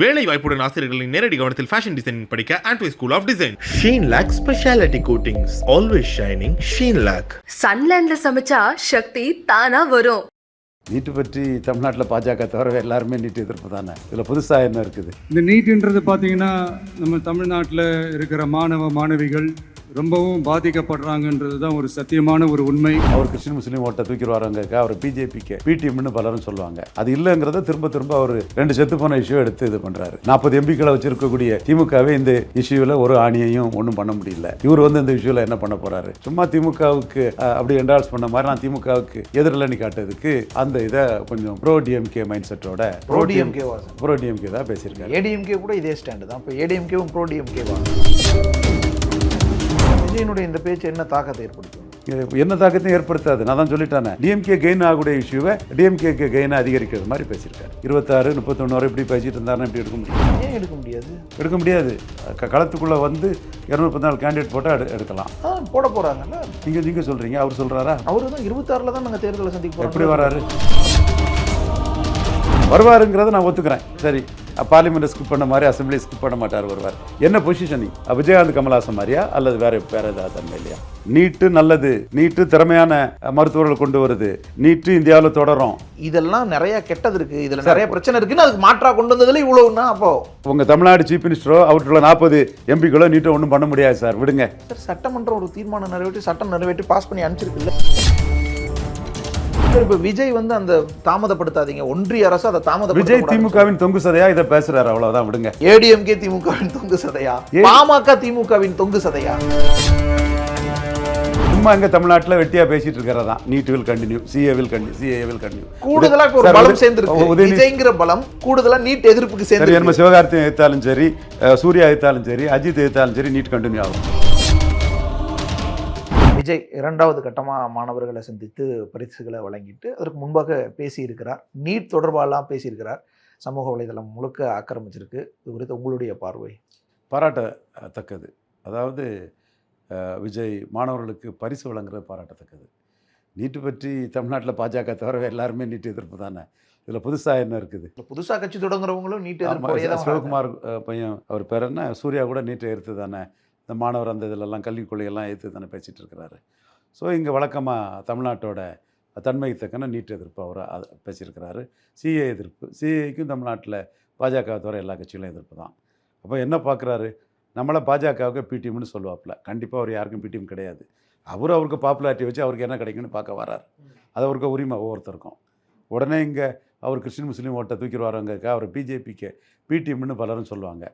வேலை வாய்ப்புடன் ஆசிரியர்களின் நேரடி கவனத்தில் ஃபேஷன் டிசைனிங் படிக்க ஆண்ட்வே school of design. Sheen Lac specialty coatings, always shining. Sheen Lac. சன்லேண்ட்ல சமைச்சா சக்தி தானா வரும். நீட்டு பற்றி தமிழ்நாட்டில் பாஜக தவிர எல்லாருமே நீட்டு எதிர்ப்பு தானே. இதில் புதுசாக என்ன இருக்குது? இந்த நீட்டுன்றது பார்த்தீங்கன்னா நம்ம தமிழ்நாட்டில் இருக்கிற மாணவ மாணவிகள் ரொம்பவும் பாதிக்கப்படுறாங்கன்றது தான் ஒரு சத்தியமான ஒரு உண்மை. அவர் கிறிஸ்டின் முஸ்லீம் ஓட்டை தூக்கிடுவாருங்க, அவர் பிஜேபிக்கு பிடிஎம்னு பலரும் சொல்லுவாங்க. அது இல்லைங்கிறத திரும்ப திரும்ப அவர் 2 செத்து போன இஷ்யூ எடுத்து இது பண்ணுறாரு. 40 எம்பிக்களை வச்சிருக்கக்கூடிய திமுகவே இந்த இஷ்யூவில் ஒரு ஆணியையும் ஒன்றும் பண்ண முடியல. இவர் இந்த இஷ்யூவில் என்ன பண்ண போறாரு? சும்மா திமுகவுக்கு அப்படி என்டால்ஸ் பண்ண மாதிரி நான் திமுகவுக்கு எதிரில் காட்டுறதுக்கு அந்த இதை கொஞ்சம் ப்ரோ டிஎம்கே மைண்ட் செட்டோட ப்ரோ டிஎம்கே தான் பேசியிருக்காரு. ஏடிஎம்கே கூட இதே ஸ்டாண்டு தான். இப்போ ஏடிஎம்கேவும் ப்ரோ டிஎம்கேவா? விஜயனுடைய இந்த பேச்சு என்ன தாக்கத்தை ஏற்படுத்தும்? என்ன தாக்கத்தையும் ஏற்படுத்தாது. நான் தான் சொல்லிட்டேன், டிஎம்கே கெயின் ஆகக்கூடிய இஷ்யூவை டிஎம்கே கெயினை அதிகரிக்கிறது மாதிரி பேசியிருக்காரு. 26, 31 வரை இப்படி பேசிட்டு இருந்தாருன்னா இப்படி எடுக்க முடியும்? ஏன் எடுக்க முடியாது? எடுக்க முடியாது. களத்துக்குள்ளே 214 கேண்டிடேட் போட்டால் எடுக்கலாம். போட போகிறாங்கல்ல. நீங்கள் சொல்கிறீங்க, அவர் சொல்கிறாரா? அவரு தான் 26 தான் நாங்கள் தேர்தலை சந்திக்க எப்படி வராரு? வருவாருங்கிறத நான் ஒத்துக்கிறேன். சரி, பார்லிமெண்ட் ஸ்கிப் பண்ண மாதிரி அசம்பிளி ஸ்கிப் பண்ண மாட்டார், வருவார். என்ன பொசிஷனிங்? விஜயகாந்த் கமல்ஹாசன் மாதிரியா அல்லது வேற ஏதாவது தன்மை இல்லையா? நீட்டு நல்லது, நீட்டு திறமையான மருத்துவர்கள் கொண்டு வருது, நீட்டு இந்தியாவில் தொடரும். இதெல்லாம் நிறைய கெட்டது இருக்கு, இதுல நிறைய பிரச்சனை இருக்குன்னு அதுக்கு மாற்றா கொண்டு வந்ததுல இவ்வளவுன்னா அப்போ உங்க தமிழ்நாடு சீஃப் மினிஸ்டரோ அவற்றுள்ள 40 எம்பிக்களோ நீட்டை ஒன்றும் பண்ண முடியாது சார், விடுங்க. சார், சட்டமன்றம் ஒரு தீர்மானம் நிறைவேற்றி சட்டம் நிறைவேற்றி பாஸ் பண்ணி அனுப்பிச்சிருக்குல்ல. இப்போ விஜய் அந்த தாமதப்படுத்தாதீங்க, ஒன்றிய அரசு அதை தாமதப்படுத்த. விஜய் திமுகவின் தொங்கு சதையா இதை பேசுறாரு, அவ்வளவுதான், விடுங்க. ஏடிஎம்கே திமுகவின் தொங்கு சதையா? பாமக திமுகவின் தொங்கு சதையா? சும்மா எங்க தமிழ்நாட்டில் வெட்டியா பேசிட்டு இருக்கிறதா? NEET will continue, CA will continue. கூடுதலா ஒரு பலம் சேர்ந்திருக்கு. விஜய்ங்கிற பலம் கூடுதலா நீட் எதிர்ப்புக்கு சேர்ந்து. நம்ம சிவகார்த்தி எதிர்த்தாலும் சரி, சூர்யா எதிர்த்தாலும் சரி, அஜித் எதிர்த்தாலும் சரி, நீட் கண்டினியூ ஆகும். விஜய் 2வது கட்டமாக மாணவர்களை சந்தித்து பரிசுகளை வழங்கிட்டு அதற்கு முன்பாக பேசியிருக்கிறார். நீட் தொடர்பாலாம் பேசியிருக்கிறார். சமூக வலைதளம் முழுக்க ஆக்கிரமிச்சிருக்கு. இது குறித்து உங்களுடைய பார்வை? பாராட்டத்தக்கது. அதாவது விஜய் மாணவர்களுக்கு பரிசு வழங்குறது பாராட்டத்தக்கது. நீட்டு பற்றி தமிழ்நாட்டில் பாஜக தவிர எல்லாருமே நீட்டு எதிர்ப்பு தானே. இதில் புதுசாக என்ன இருக்குது? புதுசாக கட்சி தொடங்குறவங்களும் நீட் எதிர்ப்பு. சிவகுமார் பையன், அவர் பேர் என்ன, சூர்யா கூட நீட்டை எதிர்த்து தானே. இந்த மாணவர் அந்த இதிலெல்லாம் கல்விக் கொள்கையெல்லாம் ஏற்று தானே பேசிகிட்டு இருக்கிறாரு. ஸோ இங்கே வழக்கமாக தமிழ்நாட்டோட தன்மைக்கு தக்கன நீட் எதிர்ப்பு அவர் பேசியிருக்கிறாரு. சிஏ எதிர்ப்பு, சிஏக்கும் தமிழ்நாட்டில் பாஜக தவிர எல்லா கட்சிகளும் எதிர்ப்பு தான். அப்போ என்ன பார்க்குறாரு? நம்மளை பாஜகவுக்கு பிடிஎம்னு சொல்லுவாப்பில். கண்டிப்பாக அவர் யாருக்கும் பிடிஎம் கிடையாது. அவருக்கு பாப்புலாரிட்டி வச்சு அவருக்கு என்ன கிடைக்குன்னு பார்க்க வரார். அது அவருக்கு உரிமை ஒவ்வொருத்தருக்கும். உடனே இங்கே அவர் கிறிஸ்டின் முஸ்லீம் ஓட்டை தூக்கிடுவாருங்க, அவர் பிஜேபிக்கு பிடிஎம்னு பலரும் சொல்லுவாங்க.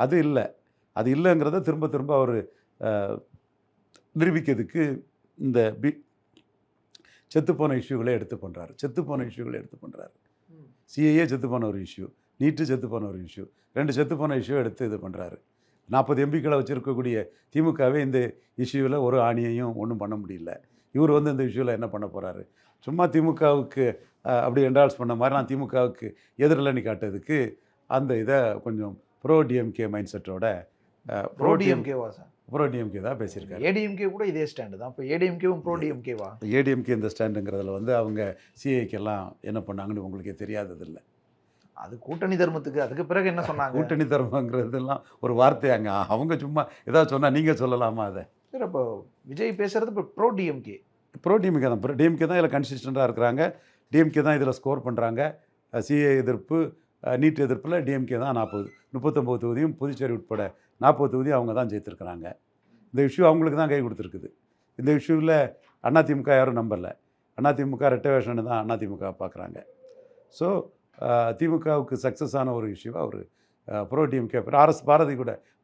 அது இல்லை. அது இல்லைங்கிறத திரும்ப திரும்ப அவர் நிரூபிக்கிறதுக்கு இந்த செத்துப்போன இஷ்யூகளை எடுத்து பண்ணுறாரு. சிஏஏ செத்துப்போன ஒரு இஷ்யூ, நீட்டு செத்துப்போன ஒரு இஷ்யூ, 2 செத்துப்போன இஷ்யூ எடுத்து இது பண்ணுறாரு. 40 எம்பிக்களை வச்சுருக்கக்கூடிய திமுகவே இந்த இஷ்யூவில் ஒரு ஆணியையும் ஒன்றும் பண்ண முடியல. இவர் இந்த இஷ்யூவில் என்ன பண்ண போகிறாரு? சும்மா திமுகவுக்கு அப்படி என்டால்ஸ் பண்ண மாதிரி நான் திமுகவுக்கு எதிரில் காட்டுறதுக்கு அந்த இதை கொஞ்சம் ப்ரோ டிஎம்கே மைண்ட் செட்டோட ப்ரோ டிஎம்கே தான் பேசியிருக்காரு. ஏடிஎம்கே கூட இதே ஸ்டாண்டு தான். இப்போ ஏடிஎம்கேவும் ப்ரோ டிஎம்கேவா? ஏடிஎம்கே இந்த ஸ்டாண்டுங்கிறதுல அவங்க சிஏக்கெல்லாம் என்ன பண்ணாங்கன்னு உங்களுக்கே தெரியாததில்லை. அது கூட்டணி தர்மத்துக்கு. அதுக்கு பிறகு என்ன சொன்னாங்க? கூட்டணி தர்மங்கிறதுலாம் ஒரு வார்த்தையாங்க. அவங்க சும்மா ஏதாவது சொன்னால் நீங்கள் சொல்லலாமா அதை? சரி, அப்போ விஜய் பேசுகிறது இப்போ ப்ரோ டிஎம்கே தான். டிஎம்கே தான் இதில் கன்சிஸ்டண்ட்டாக இருக்கிறாங்க. டிஎம்கே தான் இதில் ஸ்கோர் பண்ணுறாங்க. சிஏ எதிர்ப்பு, நீட் எதிர்ப்பில் டிஎம்கே தான் 39 தொகுதியும், புதுச்சேரி உட்பட 40 தொகுதியும் அவங்க தான் ஜெயித்திருக்கிறாங்க. இந்த இஷ்யூ அவங்களுக்கு தான் கை கொடுத்துருக்குது. இந்த இஷ்யூவில் அதிமுக யாரும் நம்பலை. அதிமுக ரெட்டை வேஷன்னு தான் அதிமுக பார்க்குறாங்க. ஸோ திமுகவுக்கு சக்ஸஸ் ஆன ஒரு இஷ்யூவை அவர் ப்ரோ டிஎம்கே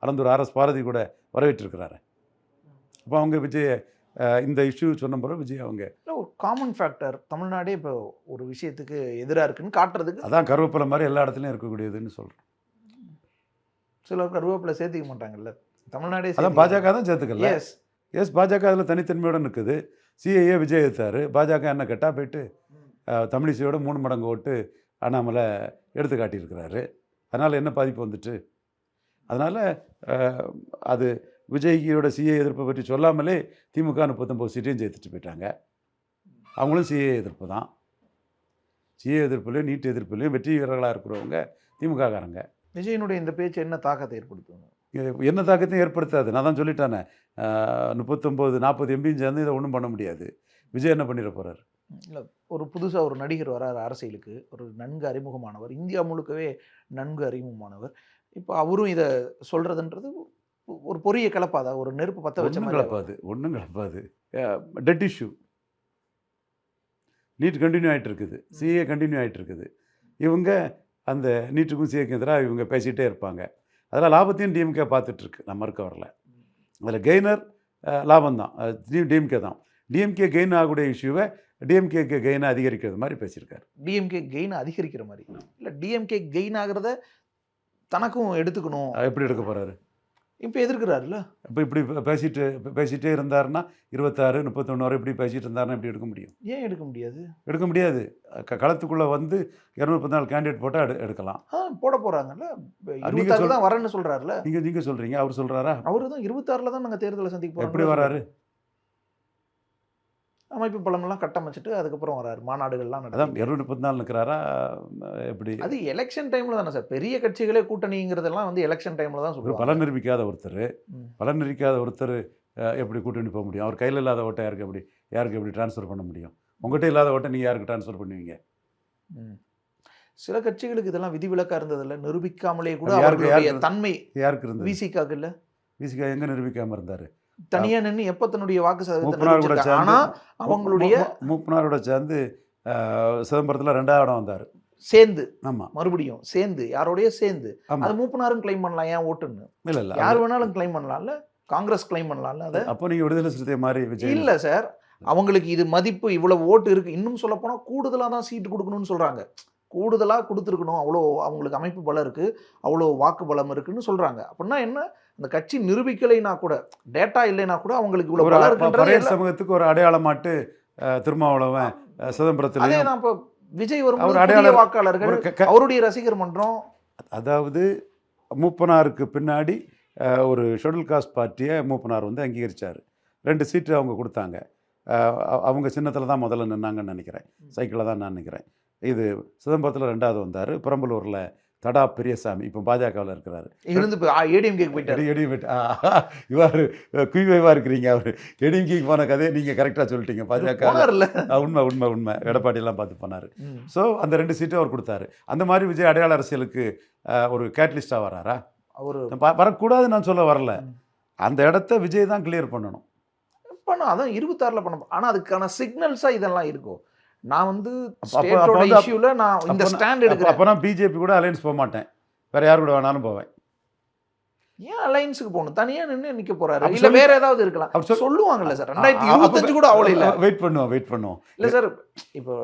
அலந்தூர் ஆர்எஸ் பாரதி கூட வரவேற்றிருக்கிறாரு. அப்போ அவங்க விஜய் இந்த இஷ்யூ சொன்ன பிறகு விஜய் அவங்க ஒரு காமன் ஃபேக்டர் தமிழ்நாடே இப்போ ஒரு விஷயத்துக்கு எதிராக இருக்குன்னு காட்டுறதுக்கு. அதான் கருவேப்பிலை மாதிரி எல்லா இடத்துலையும் இருக்கக்கூடியதுன்னு சொல்கிறேன். சிலர் கருவேப்பிலை சேர்த்துக்க மாட்டாங்கல்ல தமிழ்நாடே. அதான் பாஜக தான் சேர்த்துக்கல. எஸ் பாஜக அதில் தனித்தன்மையோடு நிற்குது. சிஏஏ விஜய் எடுத்தார். பாஜக என்ன கெட்டா போயிட்டு தமிழிசையோட 3 மடங்கு ஓட்டு அண்ணாமலை எடுத்து காட்டியிருக்கிறாரு. அதனால் என்ன பாதிப்பு வந்துட்டு? அதனால் அது விஜய்கியோட சிஏ எதிர்ப்பை பற்றி சொல்லாமலே திமுக 39 சீட்டையும் ஜெயித்துட்டு போயிட்டாங்க. அவங்களும் சிஏ எதிர்ப்பு தான். சிஏ எதிர்ப்புலையும் நீட் எதிர்ப்புலையும் வெற்றி வீரர்களாக இருக்கிறவங்க திமுககாரங்க. விஜயனுடைய இந்த பேச்சு என்ன தாக்கத்தை ஏற்படுத்தும்? என்ன தாக்கத்தையும் ஏற்படுத்தாது. நான் தான் சொல்லிட்டானே, 39 40 எம்பியும் சேர்ந்து இதை ஒன்றும் பண்ண முடியாது. விஜய் என்ன பண்ணிட போகிறார்? இல்லை, ஒரு புதுசாக ஒரு நடிகர் வராரு அரசியலுக்கு, ஒரு நன்கு அறிமுகமானவர், இந்தியா முழுக்கவே நன்கு அறிமுகமானவர். இப்போ அவரும் இதை சொல்கிறதுன்றது ஒரு பொரிய கிளப்பாதா? ஒரு நெருப்பு பற்ற வச்ச ஒன்றும் மாதிரி கிளப்பாது, ஒன்றும் கிளப்பாது. Dead issue. நீட் கண்டினியூ ஆகிட்டு இருக்குது, சிஏ கண்டினியூ ஆகிட்டு இருக்குது. இவங்க அந்த நீட்டுக்கும் சிஏக்கு எதிராக இவங்க பேசிகிட்டே இருப்பாங்க. அதில் லாபத்தையும் டிஎம்கே பார்த்துட்ருக்கு, நம்ம இருக்க வரல. அதில் கெய்னர் லாபம் தான், டிஎம்கே தான். டிஎம்கே கெயின் ஆகக்கூடிய இஷ்யூவை டிஎம்கேக்கு கெயினை அதிகரிக்கிறது மாதிரி பேசியிருக்காரு. டிஎம்கே கெயின் அதிகரிக்கிற மாதிரி இல்லை, டிஎம்கே கெயின் ஆகிறத தனக்கும் எடுத்துக்கணும். எப்படி எடுக்க போகிறாரு? இப்போ எதிர்க்கிறாருல்ல. இப்போ இப்படி பேசிகிட்டே இருந்தாருன்னா 26 31 வரை இப்படி பேசிகிட்டு இருந்தாருன்னா எப்படி எடுக்க முடியும்? ஏன் எடுக்க முடியாது? எடுக்க முடியாது. களத்துக்குள்ளே வந்து 214 கேண்டிடேட் போட்டால் எடுக்கலாம். போட போகிறாங்கல்ல. நீங்க 26 தான் வரேன்னு சொல்கிறாருல்ல. நீங்கள் சொல்கிறீங்க, அவர் சொல்கிறாரா? அவரு தான் 26 தான் நாங்கள் தேர்தலை சந்திக்க போகிறோம். எப்படி வராரு? அமைப்பு பலமெல்லாம் கட்டமைச்சிட்டு அதுக்கப்புறம் வராரு, மாநாடுகள்லாம் அதான் நடத்தி. 214 நிற்கிறாரா? எப்படி? அது எலெக்ஷன் டைமில் தானே சார். பெரிய கட்சிகளே கூட்டணிங்கிறதெல்லாம் வந்து எலெக்ஷன் டைமில் தான் ஒரு சொல்லுவாங்க. பலன் நிரூபிக்காத ஒருத்தர், ம். பலன் நிரூபிக்காத ஒருத்தர் எப்படி கூட்டணி போக முடியும்? அவர் கையில் இல்லாத ஓட்டை யாருக்கு எப்படி ட்ரான்ஸ்ஃபர் பண்ண முடியும்? உங்கள்கிட்ட இல்லாத ஓட்டை நீங்கள் யாருக்கு ட்ரான்ஸ்ஃபர் பண்ணுவீங்க? ம். சில கட்சிகளுக்கு இதெல்லாம் விதிவிலக்கா இருந்ததில்ல, நிரூபிக்காமலே கூட அது யாருக்கு- அவர்களுடைய யாருக்கு- தன்மை. யாருக்கு இருந்தது? விசிகாக்கு இல்ல, விசிகா எங்கே நிரூபிக்காமல் இருந்தார்? தனியா நின்று எப்ப தன்னுடைய வாக்கு சதவீதத்தை மூப்பனார் கூட நிரூபிச்சிருக்காங்க. சேர்ந்து ஆனா அவங்களுடைய மூப்பனாரோட சேர்ந்து சிதம்பரத்தில் 2வது இடம் வந்தார். சேர்ந்து ஆமாம், மறுபடியும் சேர்ந்து யாரோடய சேர்ந்து ஆமாம். அது மூப்பனாரும் கிளைம் பண்ணலாம். ஏன் ஓட்டுன்னு இல்லை இல்லை, யார் வேணாலும் கிளைம் பண்ணலாம்ல. காங்கிரஸ் கிளைம் பண்ணலாம்ல. அது அப்போ நீங்கள் விடுதலை சிறுத்தை மாதிரி விஜய் இல்ல சார். அவங்களுக்கு இது மதிப்பு, இவ்வளவு ஓட்டு இருக்கு. இன்னும் சொல்ல போனா கூடுதலா தான் சீட்டு கொடுக்கணும்னு சொல்றாங்க. கூடுதலா கொடுத்துருக்கணும், அவ்வளோ அவங்களுக்கு அமைப்பு பலம் இருக்கு, அவ்வளோ வாக்கு பலம் இருக்குன்னு சொல்றாங்க. அப்படின்னா என்ன, அந்த கட்சி நிரூபிக்கலைனா கூட, டேட்டா இல்லைனா கூட அவங்களுக்கு இவ்வளவு பலம் பழைய இருக்குன்றது. சமூகத்துக்கு ஒரு அடையாளமாட்டு திருமாவளவன் அதே சிதம்பரத்தில் நான் இப்போ விஜய் வரும் அவர் அடையாள வாக்காளர்கள், அவருடைய ரசிகர் மன்றம். அதாவது மூப்பனாருக்கு பின்னாடி ஒரு ஷெட்யூல் காஸ்ட் பார்ட்டியை மூப்பனார் வந்து அங்கீகரித்தார். 2 சீட்டு அவங்க கொடுத்தாங்க. அவங்க சின்னத்தில் தான் முதல்ல நின்னாங்கன்னு நினைக்கிறேன், சைக்கிளில் தான் நான் நினைக்கிறேன். இது சிதம்பரத்தில் 2வது வந்தார். பெரம்பலூரில் தடா பெரியசாமி இப்போ பாஜகவில் இருக்கிறாரு. இருந்து ஏடிஎம்கேக்கு போயிட்டாரு. இவர் குய்வைவாக இருக்கிறீங்க. அவர் ஏடிஎம்கேக்கு போன கதையை நீங்கள் கரெக்டாக சொல்லிட்டீங்க. பாஜக போனார்ல. உண்மை உண்மை உண்மை. எடப்பாடியெல்லாம் பார்த்து போனார். ம். ஸோ அந்த 2 சீட்டும் அவர் கொடுத்தாரு. அந்த மாதிரி விஜய் அடையாள அரசியலுக்கு ஒரு கேட்டலிஸ்டாக வராரா? அவரு வரக்கூடாது நான் சொல்ல வரல. ம். அந்த இடத்த விஜய் தான் கிளியர் பண்ணணும். பண்ண அதான் 26ல் பண்ண. ஆனா அதுக்கான சிக்னல்ஸா இதெல்லாம் இருக்கும். நான் வந்து அப்ப ஸ்டேட்டோட வந்து இஷ்யூல நான் இந்த ஸ்டாண்ட் எடுக்கிறேன். அப்போ நான் பிஜேபி கூட அலையன்ஸ் போக மாட்டேன், வேற யார் கூட வேணாலும் போவேன். ஏன் அலைன்ஸுக்கு போகணும்? தனியா நின்று நிக்க போறாரு. அப்ப இல்ல சொல்லி- வேற ஏதாவது இருக்கலாம். அப்ப சொல்- சொல்லுவாங்கல்ல சார். 2025 கூட அவ்வளவு இல்ல. வெயிட் பண்ணுவோம். இல்ல சார், இப்போ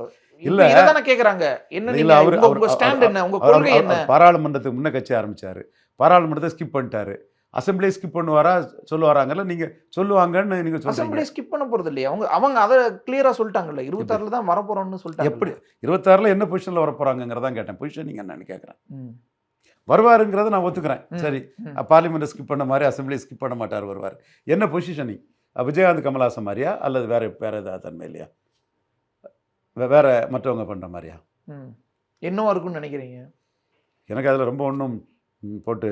இல்ல. இல்ல இத தான கேக்குறாங்க. என்ன இல்ல, நீங்க அவரு- உங்க ஸ்டாண்ட் என்ன, உங்க கொள்கை என்ன? பாராளுமன்றத்துக்கு முன்ன கட்சி ஆரம்பிச்சாரு, பாராளுமன்றத்தை ஸ்கிப் பண்ணிட்டாரு. அசம்பிளி ஸ்கிப் பண்ணுவாரா சொல்லுவாராங்கல்ல, நீங்க சொல்லுவாங்கன்னு நீங்க சொல்றீங்க. அசம்பிளி ஸ்கிப் பண்ண போறது இல்லையா? அவங்க அத கிளியரா சொல்லிட்டாங்கல்ல. 26ல தான் வர போறோம்னு சொல்லிட்டாங்க. எப்படி 26ல என்ன பொசிஷன்ல வர போறாங்கங்கறதான் கேட்டேன். பொசிஷன் நீங்க என்னன்னு கேக்குறேன். ம். வருவாருங்கிறத நான் ஒத்துக்கிறேன். ம். சரி, ம். பார்லிமெண்ட் ஸ்கிப் பண்ண மாதிரி அசம்பிளி ஸ்கிப் பண்ண மாட்டார், வருவார். என்ன பொசிஷனிங்? விஜயகாந்த் கமல்ஹாசன் மாதிரியா அல்லது வேற ஏதாவது தன்மை இல்லையா? வேற மற்றவங்க பண்ற மாதிரியா? ம். என்னவா இருக்கும்னு நினைக்கிறீங்க? எனக்கு அதில் ரொம்ப ஒன்றும் போட்டு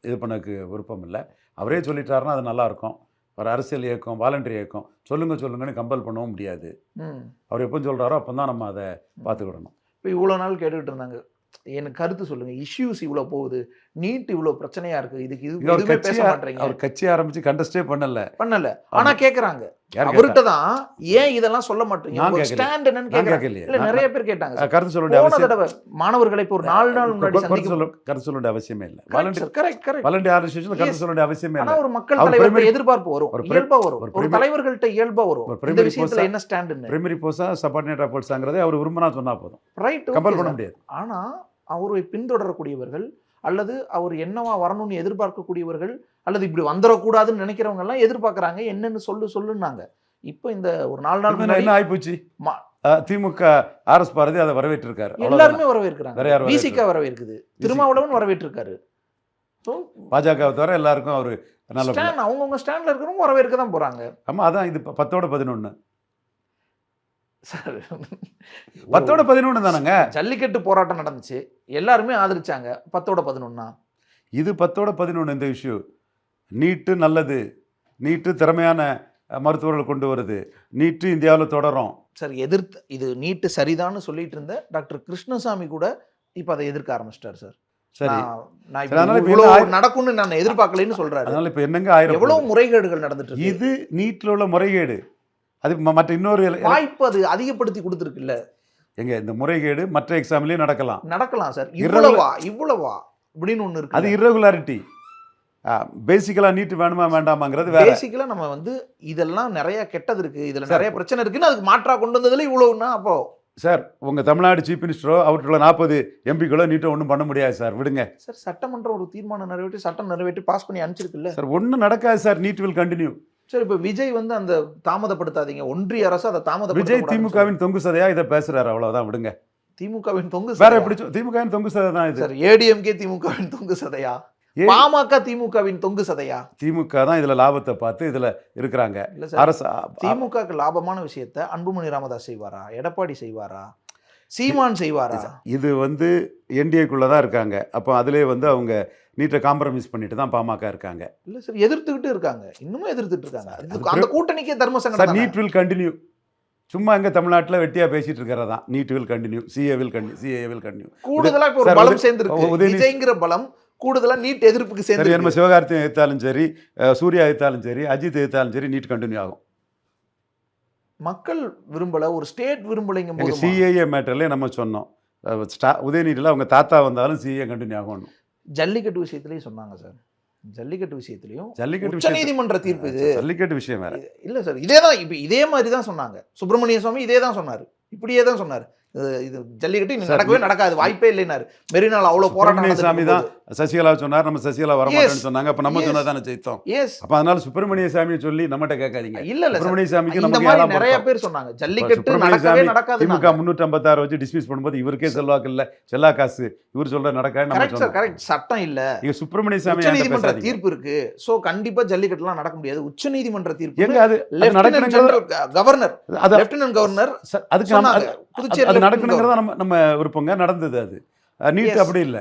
இது பண்ணக்கு விருப்பம் இல்லை. அவரே சொல்லிட்டாருன்னா அது நல்லாயிருக்கும். ஒரு அரசியல் இயக்கம், வாலண்டரி இயக்கம், சொல்லுங்கன்னு கம்பல் பண்ணவும் முடியாது. ம். அவர் எப்போ சொல்கிறாரோ அப்போ தான் நம்ம அதை பார்த்துக்கிடணும். இப்போ இவ்வளோ நாள் கேட்டுக்கிட்டு இருந்தாங்க, எனக்கு கருத்து சொல்லுங்க, இஷ்யூஸ் இவ்வளோ போகுது, நீட் இவ்வளோ பிரச்சனையா இருக்கு, இதுக்கு இது அவர் எதுவுமே பேச மாட்டீங்க. அவர் கட்சி ஆரம்பித்து கண்டஸ்டே பண்ணல. ஆனா கேக்குறாங்க அவர்கிட்ட தான், ஏன் இதெல்லாம் சொல்ல மாட்டீங்க, நான் உங்க கேட்கல. ஸ்டாண்ட் என்னன்னு நான் கேக்குறாங்க. கேட்கலையே. இல்ல நிறைய பேர் கேட்டாங்க சார். கருத்து சொல்ல வேண்டிய போன அவசியம் தடவை மாணவர்களை இப்போ ஒரு 4 நாள் முன்னாடி கருத்து சொல்ல வேண்டிய அவசியமே இல்லை. கரெக்ட். வாலண்டரி ஆர்கனைசேஷன் கருத்து சொல்ல வேண்டிய அவசியமே ஆனா இல்லை. ஒரு மக்கள் அவர் தலைவர்கிட்ட primary- எதிர்பார்ப்பு வரும், ஒரு இயல்பா வரும். ஒரு ஒரு primary- தலைவர்கள்ட்ட இயல்பா வரும். ஒரு இந்த primary விஷயத்துல post-ஆ- என்ன ஸ்டாண்டுன்னு. பிரைமரி போஸ்டா சபார்டினேட் போஸ்டாங்கிறதே அவர் விரும்பினா சொன்னா போதும், ரைட், கம்பல் பண்ண முடியாது. ஆனா அவரை பின்தொடரக்கூடியவர்கள் அல்லது அவர் என்னவா வரணும்னு எதிர்பார்க்கக்கூடியவர்கள் அல்லது இப்படி வந்துடக்கூடாதுன்னு நினைக்கிறவங்க எல்லாம் எதிர்பார்க்கறாங்க, என்னன்னு சொல்லுன்னாங்க. இப்போ இந்த ஒரு 4 நாள் முன்னாடி என்ன ஆயிப்போச்சு? மா- திமுக ஆர்எஸ் பாரதி அதை வரவேற்றிருக்காரு. எல்லாருமே வரவேற்கிறாங்க. வேற யார் விசிகா வரவேற்குது, திருமாவளவன் வரவேற்றிருக்காரு. ஸோ பாஜக தவிர எல்லாருக்கும் அவர் நல்ல ஸ்டாண்ட் அவங்கவுங்க ஸ்டாண்ட்ல இருக்கிறவங்க வரவேற்க தான் போறாங்க. ஆமா, அதான் இது 10-11 சார் 10-11 தானங்க. ஜல்லிக்கட்டு போராட்டம் நடந்துச்சு, எல்லாருமே ஆதரிச்சாங்க. 10-11 இது 10-11 இந்த இஷ்யூ. நீட்டு நல்லது, நீட்டு திறமையான மருத்துவர்கள் கொண்டு வருது, நீட்டு இந்தியாவில் தொடரும். சார் எதிர்த்து இது நீட்டு சரிதான்னு சொல்லிட்டு இருந்த டாக்டர் கிருஷ்ணசாமி கூட இப்போ அதை எதிர்க்க ஆரம்பிச்சிட்டார் சார். சரி, நான் சரி, அதனால இப்ப இப்ப இவ்வளவு என்ன நடக்கும்னு நான் எதிர்பார்க்கலைன்னு சொல்றாரு. அதனால இப்போ என்னங்க ஆயிரம் எவ்வளவு முறைகேடுகள் நடந்துட்டு இருக்கு. இது நீட்டில் உள்ள முறைகேடு. அது மற்ற இன்னொரு வாய்ப்பு அது அதிகப்படுத்தி கொடுத்துருக்குல்ல. எங்க இந்த முறைகேடு மற்ற எக்ஸாம்லயும் நடக்கலாம் சார். இவ்வளவா இப்படின்னு ஒண்ணு இருக்கு. அது irregularity. பேசிக்கலா நீட்டு வேணுமா வேண்டாமாங்கிறது வேற. பேசிக்கலா நம்ம வந்து இதெல்லாம் நிறைய கெட்டது இருக்கு, இதுல நிறைய பிரச்சனை இருக்குன்னு அதுக்கு மாற்றா கொண்டு வந்ததுல இவ்வளவுன்னா அப்போ சார் உங்க தமிழ்நாடு சீஃப் மினிஸ்டரோ அவருக்குள்ள 40 எம்பிக்களோ நீட்டை ஒன்றும் பண்ண முடியாது சார், விடுங்க சார். சட்டமன்றம் ஒரு தீர்மானம் நிறைவேற்றி சட்டம் நிறைவேற்றி பாஸ் பண்ணி அனுப்பிச்சிருக்குல்ல சார். ஒன்றும் நடக்காது sir, NEET will continue. Sir இப்போ விஜய் வந்து அந்த தாமதப்படுத்தாதீங்க, ஒன்றிய அரசு அதை விஜய் திமுகவின் தொங்கு சதையா இதை பேசுறாரு, அவ்வளவுதான், விடுங்க. திமுகவின் தொங்கு வேற எப்படி திமுகவின் தொங்கு சதை தான் இது சார். ஏடிஎம்கே திமுகவின் தொங்கு சதையா, பாமக திமுகவின் தொங்கு சதையா? திமுக தான் இதுல லாபத்தை பார்த்து இதுல இருக்கிறாங்க. அரசு திமுகக்கு லாபமான விஷயத்த அன்புமணி ராமதாஸ் செய்வாரா, எடப்பாடி செய்வாரா, சீமான் செய்வாரா? இது வந்து என்டிஏக்குள்ள தான் இருக்காங்க. அப்போ அதுலேயே வந்து அவங்க நீட்டை காம்ப்ரமைஸ் பண்ணிட்டு தான் பாமக இருக்காங்க. இல்ல சார், எதிர்த்துக்கிட்டு இருக்காங்க, இன்னுமே எதிர்த்துட்டு இருக்காங்க. அந்த கூட்டணிக்கே தர்ம சார் சங்கடம். NEET will continue. சும்மா எங்க தமிழ்நாட்டில் வெட்டியா பேசிட்டு இருக்கிறதா? NEET will continue, CA will continue. கூடுதலா இப்போ ஒரு பலம் சேர்ந்துருக்கு. விஜய்ங்கிற பலம் கூடுதலா நீட் எதிர்ப்புக்கு சேர்ந்து. நம்ம சிவகார்த்தியை எதிர்த்தாலும் சரி, சூர்யா எதிர்த்தாலும் சரி, அஜித் எதிர்த்தாலும் சரி, நீட் கண்டினியூ ஆகும். மக்கள் விரும்பல, ஒரு ஸ்டேட் விரும்பலைங்கும் போது சிஏஏ மேட்டர்லேயே நம்ம சொன்னோம், உதயநிதியில் அவங்க தாத்தா வந்தாலும் சிஏ கண்டினியூ ஆகும். ஜல்லிக்கட்டு விஷயத்திலையும் சொன்னாங்க சார். ஜல்லிக்கட்டு விஷயத்திலையும் ஜல்லிக்கட்டு உச்சநீதிமன்ற தீர்ப்பு இது. ஜல்லிக்கட்டு விஷயம் வேற இல்ல சார், இதேதான் இப்ப இதே மாதிரி தான் சொன்னாங்க. சுப்பிரமணிய சுவாமி இதே தான் சொன்னாரு, இப்படியே தான் சொன்னாரு. இது ஜல்லிக்கட்டு நடக்கவே நடக்காது, வாய்ப்பே இல்லைனாரு. மெரினால் அவ்வளவு போராட்டம். சாமி தான் சசிகலா சொன்னார், நம்ம சசிகலா வரமாட்டேன்னு சொன்னாங்க. அப்ப நம்ம சொன்னா தானே ஜெயித்தோம். அப்ப அதனால சுப்பிரமணிய சாமியை சொல்லி நம்மகிட்ட கேட்காதீங்க. இல்ல சுப்பிரமணிய சாமிக்கு இந்த மாதிரி நிறைய பேர் சொன்னாங்க ஜல்லிக்கட்டு நடக்கவே நடக்காது. திமுக 356 வச்சு டிஸ்மிஸ் பண்ணும்போது இவருக்கே செல்வாக்கு இல்ல, செல்லா காசு, இவர் சொல்ற நடக்காது. கரெக்ட், சட்டம் இல்ல. இங்க சுப்பிரமணிய சாமி உச்சநீதிமன்ற தீர்ப்பு இருக்கு. சோ கண்டிப்பா ஜல்லிக்கட்டு எல்லாம் நடக்க முடியாது. உச்சநீதிமன்ற தீர்ப்பு எங்க அது லெப்டினன்ட் கவர்னர் அதுக்கு சொன்னாங்க. புதுச்சேரி நடக்கணுங்கிறத நம்ம விருப்பங்க, நடந்தது. அது நீட் அப்படி இல்ல,